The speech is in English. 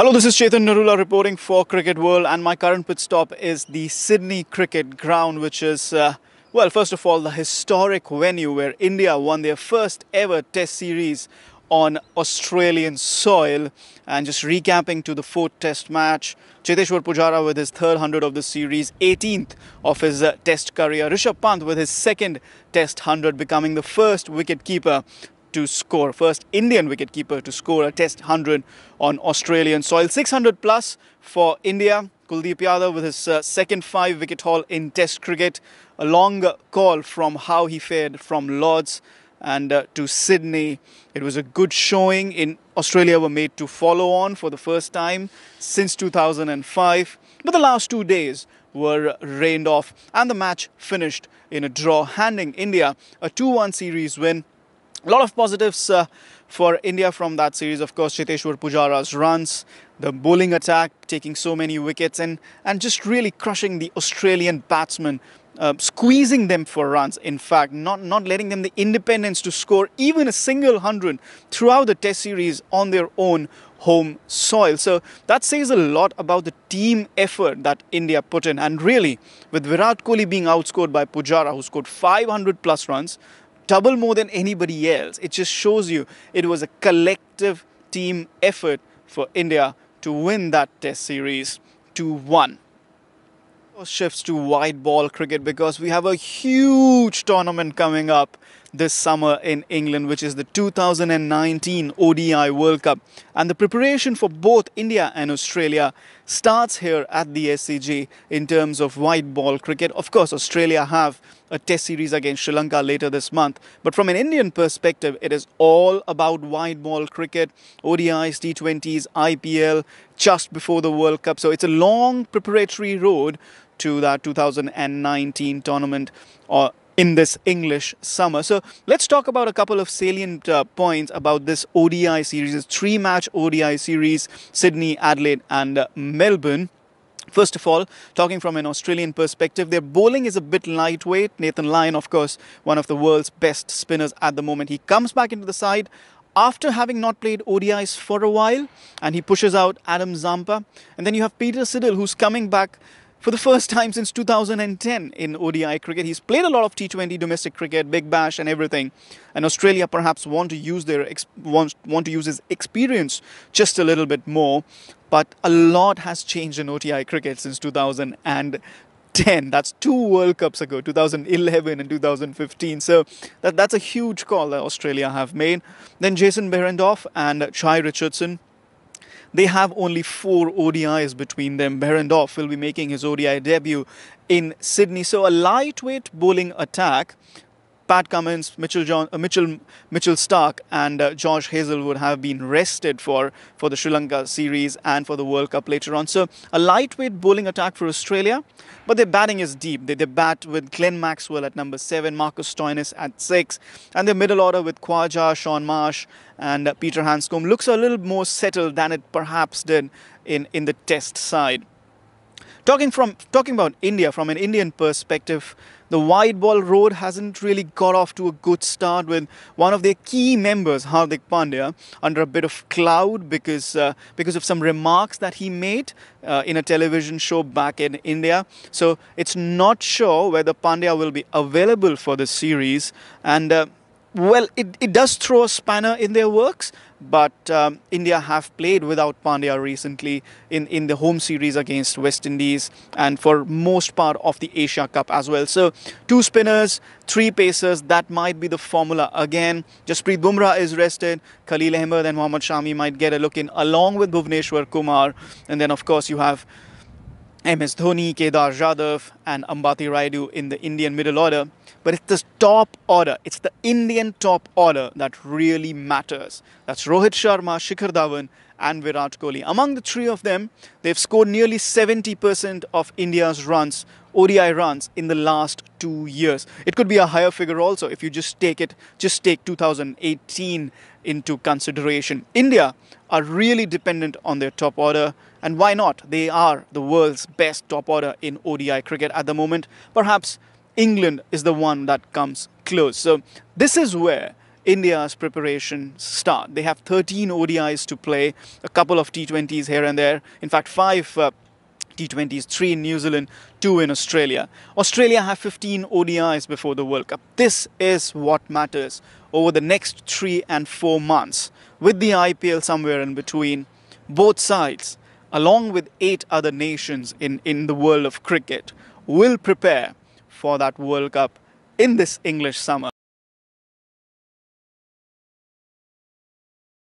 Hello, this is Chetan Narula reporting for Cricket World, and my current pit stop is the Sydney Cricket Ground, which is, well, first of all, the historic venue where India won their first ever Test series on Australian soil. And just recapping to the fourth Test match, Cheteshwar Pujara with his third 100 of the series, 18th of his Test career. Rishabh Pant with his second Test 100, becoming the first wicketkeeper to score, first Indian wicketkeeper to score a Test 100 on Australian soil. 600 plus for India. Kuldeep Yadav with his second 5-wicket haul in Test cricket. A long call from how he fared from Lords and to Sydney. It was a good showing. In Australia were made to follow on for the first time since 2005. But the last 2 days were rained off and the match finished in a draw, handing India a 2-1 series win. A lot of positives for India from that series. Of course, Cheteshwar Pujara's runs, the bowling attack, taking so many wickets and just really crushing the Australian batsmen, squeezing them for runs. In fact, not letting them the independence to score even a single 100 throughout the Test series on their own home soil. So that says a lot about the team effort that India put in. And really, with Virat Kohli being outscored by Pujara, who scored 500 plus runs, double more than anybody else. It just shows you it was a collective team effort for India to win that Test series 2-1. Shifts to white ball cricket because we have a huge tournament coming up this summer in England, which is the 2019 ODI World Cup, and the preparation for both India and Australia starts here at the SCG in terms of white ball cricket. Of course, Australia have a Test series against Sri Lanka later this month, but from an Indian perspective, it is all about white ball cricket, ODIs, T20s, IPL just before the World Cup. So it's a long preparatory road to that 2019 tournament in this English summer. So let's talk about a couple of salient points about this ODI series, this 3-match ODI series, Sydney, Adelaide and Melbourne. First of all, talking from an Australian perspective, their bowling is a bit lightweight. Nathan Lyon, of course, one of the world's best spinners at the moment. He comes back into the side after having not played ODIs for a while, and he pushes out Adam Zampa. And then you have Peter Siddle, who's coming back for the first time since 2010 in ODI cricket. He's played a lot of T20 domestic cricket, Big Bash and everything. And Australia perhaps want to use his experience just a little bit more. But a lot has changed in ODI cricket since 2010. That's 2 World Cups ago, 2011 and 2015. So that's a huge call that Australia have made. Then Jason Behrendorff and Chai Richardson, they have only 4 ODIs between them. Behrendorff will be making his ODI debut in Sydney. So a lightweight bowling attack. Pat Cummins, Mitchell Starc and Josh Hazlewood have been rested for the Sri Lanka series and for the World Cup later on. So a lightweight bowling attack for Australia, but their batting is deep. They bat with Glenn Maxwell at number 7, Marcus Stoinis at 6, and their middle order with Khawaja, Sean Marsh and Peter Hanscom looks a little more settled than it perhaps did in the Test side. Talking about India from an Indian perspective, the white ball road hasn't really got off to a good start, with one of their key members, Hardik Pandya, under a bit of cloud because of some remarks that he made in a television show back in India. So it's not sure whether Pandya will be available for the series, and well, it does throw a spanner in their works, but India have played without Pandya recently in the home series against West Indies and for most part of the Asia Cup as well. So 2 spinners, 3 pacers, that might be the formula again. Jasprit Bumrah is rested. Khalil Ahmed and Mohammad Shami might get a look in along with Bhuvneshwar Kumar. And then of course you have MS Dhoni, Kedar Jadhav and Ambati Rayudu in the Indian middle order. But it's the top order, it's the Indian top order that really matters. That's Rohit Sharma, Shikhar Dhawan and Virat Kohli. Among the 3 of them, they've scored nearly 70% of India's runs, ODI runs, in the last 2 years. It could be a higher figure also if you just take 2018 into consideration. India are really dependent on their top order, and why not? They are the world's best top order in ODI cricket at the moment. Perhaps England is the one that comes close. So this is where India's preparation start. They have 13 ODIs to play, a couple of T20s here and there. In fact, 5 T20s, 3 in New Zealand, 2 in Australia. Australia have 15 ODIs before the World Cup. This is what matters over the next 3 and 4 months. With the IPL somewhere in between, both sides, along with 8 other nations in the world of cricket, will prepare for that World Cup in this English summer.